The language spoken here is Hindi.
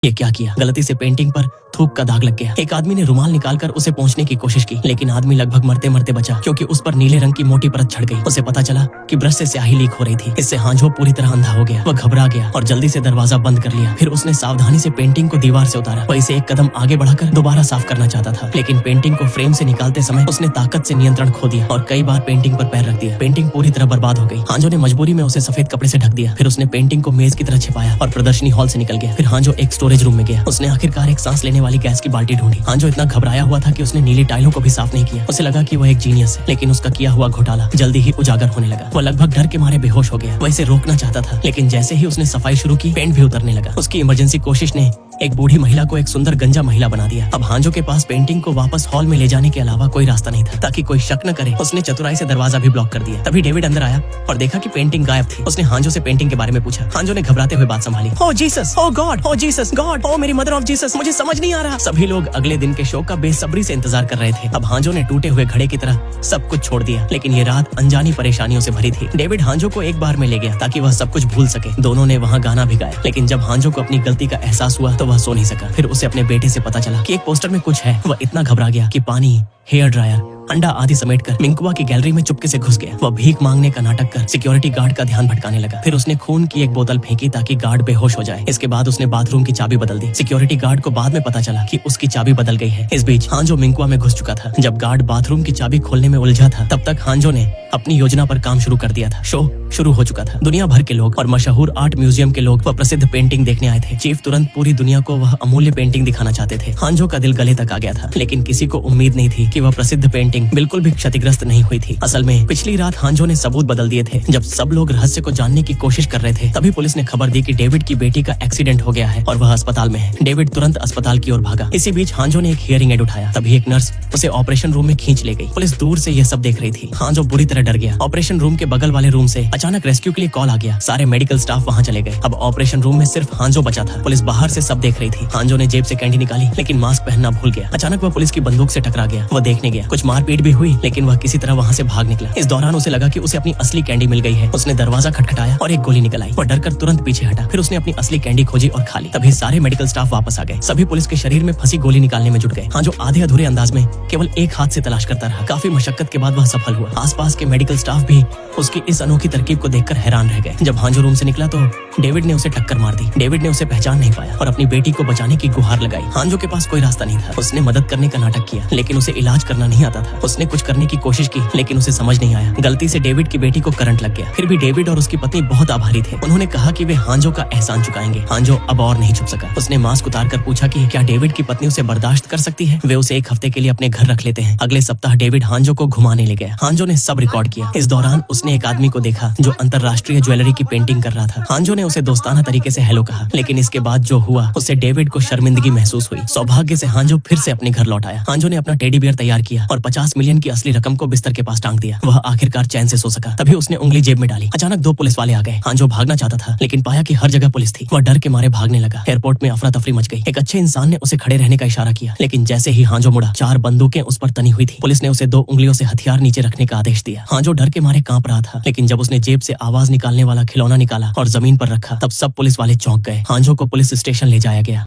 ये क्या किया? गलती से पेंटिंग पर थूक का दाग लग गया। एक आदमी ने रुमाल निकालकर उसे पोंछने की कोशिश की, लेकिन आदमी लगभग मरते मरते बचा क्योंकि उस पर नीले रंग की मोटी परत छड़ गई। उसे पता चला कि ब्रश से स्याही लीक हो रही थी। इससे हांजो पूरी तरह अंधा हो गया। वह घबरा गया और जल्दी से दरवाजा बंद कर लिया। फिर उसने सावधानी से पेंटिंग को दीवार से उतारा। वह इसे एक कदम आगे बढ़ाकर दोबारा साफ करना चाहता था, लेकिन पेंटिंग को फ्रेम से निकालते समय उसने ताकत से नियंत्रण खो दिया और कई बार पेंटिंग पर पैर रख दिया। पेंटिंग पूरी तरह बर्बाद हो गई। हांजो ने मजबूरी में उसे सफेद कपड़े से ढक दिया। फिर उसने पेंटिंग को मेज की तरह छिपाया और प्रदर्शनी हॉल से निकल गया। फिर हांजो एक स्टोरेज रूम में गया। उसने आखिरकार एक सांस लेने वाली गैस की बाल्टी ढूंढी। हांजो इतना घबराया हुआ था कि उसने नीली टाइलों को भी साफ नहीं किया। उसे लगा कि वह एक जीनियस है, लेकिन उसका किया हुआ घोटाला जल्दी ही उजागर होने लगा। वह लगभग डर के मारे बेहोश हो गया। वह इसे रोकना चाहता था, लेकिन जैसे ही उसने सफाई शुरू की, पेंट भी उतरने लगा। उसकी इमरजेंसी कोशिश ने एक बूढ़ी महिला को एक सुंदर गंजा महिला बना दिया। अब हांजो के पास पेंटिंग को वापस हॉल में ले जाने के अलावा कोई रास्ता नहीं था, ताकि कोई शक न करे। उसने चतुराई से दरवाजा भी ब्लॉक कर दिया। तभी डेविड अंदर आया और देखा कि पेंटिंग गायब थी। उसने हांजो से पेंटिंग के बारे में पूछा। हांजो ने घबराते हुए बात संभाली। ओ जीसस, ओ गॉड, ओ जीसस, गॉड, ओ मेरी मदर ऑफ जीसस, मुझे समझ नहीं आ रहा। सभी लोग अगले दिन के शो का बेसब्री से इंतजार कर रहे थे। अब हांजो ने टूटे हुए घड़े की तरह सब कुछ छोड़ दिया, लेकिन ये रात अनजानी परेशानियों से भरी थी। डेविड हांजो को एक बार में ले गया ताकि वह सब कुछ भूल सके। दोनों ने वहाँ गाना भी गाया, लेकिन जब हांजो को अपनी गलती का एहसास हुआ तो वह सो नहीं सका। फिर उसे अपने बेटे से पता चला कि एक पोस्टर में कुछ है। वह इतना घबरा गया कि पानी, हेयर ड्रायर, अंडा आदि समेटकर मिंकुआ की गैलरी में चुपके से घुस गया। वह भीख मांगने का नाटक कर सिक्योरिटी गार्ड का ध्यान भटकाने लगा। फिर उसने खून की एक बोतल फेंकी ताकि गार्ड बेहोश हो जाए। इसके बाद उसने बाथरूम की चाबी बदल दी। सिक्योरिटी गार्ड को बाद में पता चला कि उसकी चाबी बदल गई है। इस बीच हांजो मिंकुआ में घुस चुका था। जब गार्ड बाथरूम की चाबी खोलने में उलझा था, तब तक हांजो ने अपनी योजना पर काम शुरू कर दिया था। शो शुरू हो चुका था। दुनिया भर के लोग और मशहूर आर्ट म्यूजियम के लोग वह प्रसिद्ध पेंटिंग देखने आए थे। चीफ तुरंत पूरी दुनिया को वह अमूल्य पेंटिंग दिखाना चाहते थे। हांजो का दिल गले तक आ गया था, लेकिन किसी को उम्मीद नहीं थी कि वह प्रसिद्ध पेंटिंग बिल्कुल भी क्षतिग्रस्त नहीं हुई थी। असल में पिछली रात हांजो ने सबूत बदल दिए थे। जब सब लोग रहस्य को जानने की कोशिश कर रहे थे, तभी पुलिस ने खबर दी कि डेविड की बेटी का एक्सीडेंट हो गया है और वह अस्पताल में है। डेविड तुरंत अस्पताल की ओर भागा। इसी बीच हांजो ने एक हियरिंग एड उठाया। तभी एक नर्स उसे ऑपरेशन रूम में खींच ले गई। पुलिस दूर से यह सब देख रही थी। हांजो बुरी तरह डर गया। ऑपरेशन रूम के बगल वाले रूम से अचानक रेस्क्यू के लिए कॉल आ गया। सारे मेडिकल स्टाफ वहाँ चले गए। अब ऑपरेशन रूम में सिर्फ हांजो बचा था। पुलिस बाहर से सब देख रही थी। हांजो ने जेब से कैंडी निकाली, लेकिन मास्क पहनना भूल गया। अचानक वह पुलिस की बंदूक से टकरा गया। वह देखने गया। कुछ मारपीट भी हुई, लेकिन वह किसी तरह वहाँ से भाग निकला। इस दौरान उसे लगा कि उसे अपनी असली कैंडी मिल गई है। उसने दरवाजा खटखटाया और एक गोली निकल आई। वह डरकर तुरंत पीछे हटा। फिर उसने अपनी असली कैंडी खोजी और खा ली। तभी सारे मेडिकल स्टाफ वापस आ गए। सभी पुलिस के शरीर में फंसी गोली निकालने में जुट गए। हांजो आधे अधूरे अंदाज में केवल एक हाथ से तलाश करता रहा। काफी मशक्कत के बाद वह सफल हुआ। आसपास के मेडिकल स्टाफ भी उसकी इस अनोखी तरकीब को देखकर हैरान रह गए। जब हांजो रूम से निकला तो डेविड ने उसे टक्कर मार दी। डेविड ने उसे पहचान नहीं पाया और अपनी बेटी को बचाने की गुहार लगाई। हांजो के पास कोई रास्ता नहीं था। उसने मदद करने का नाटक किया, लेकिन उसे इलाज करना नहीं आता था। उसने कुछ करने की कोशिश की, लेकिन उसे समझ नहीं आया। गलती से डेविड की बेटी को करंट लग गया। फिर भी डेविड और उसकी पत्नी बहुत आभारी थे। उन्होंने कहा कि वे हांजो का एहसान चुकाएंगे। हांजो अब और नहीं छुप सका। उसने मास्क उतार कर पूछा कि क्या डेविड की पत्नी उसे बर्दाश्त कर सकती है। वे उसे एक हफ्ते के लिए अपने घर रख लेते हैं। अगले सप्ताह डेविड हांजो को घुमाने ले गया। हांजो ने सब रिकॉर्ड किया। इस दौरान उसने एक आदमी को देखा जो अंतरराष्ट्रीय ज्वेलरी की पेंटिंग कर रहा था। हांजो ने उसे दोस्ताना तरीके से हेलो कहा, लेकिन इसके बाद जो हुआ उससे डेविड को शर्मिंदगी महसूस हुई। सौभाग्य से हांजो फिर से अपने घर लौट आया। हांजो ने अपना टेडी बियर तैयार किया और 50 मिलियन की असली रकम को बिस्तर के पास टांग दिया। वह आखिरकार चैन से सो सका। तभी उसने उंगली जेब में डाली। अचानक 2 पुलिस वाले आ गए। हांजो भागना चाहता था, लेकिन पाया कि हर जगह पुलिस थी। वह डर के मारे भागने लगा। एयरपोर्ट में अफरा तफरी मच गई। एक अच्छे इंसान ने उसे खड़े रहने का इशारा किया, लेकिन जैसे ही हांजो मुड़ा, 4 बंदूकें उस पर तनी हुई थी। पुलिस ने उसे 2 उंगलियों से हथियार नीचे रखने का आदेश दिया। हांजो डर के मारे कांप रहा था, लेकिन जब उसने जेब से आवाज निकालने वाला खिलौना निकाला और जमीन पर रखा, तब सब पुलिस वाले चौंक गए। हांजो को पुलिस स्टेशन ले जाया गया।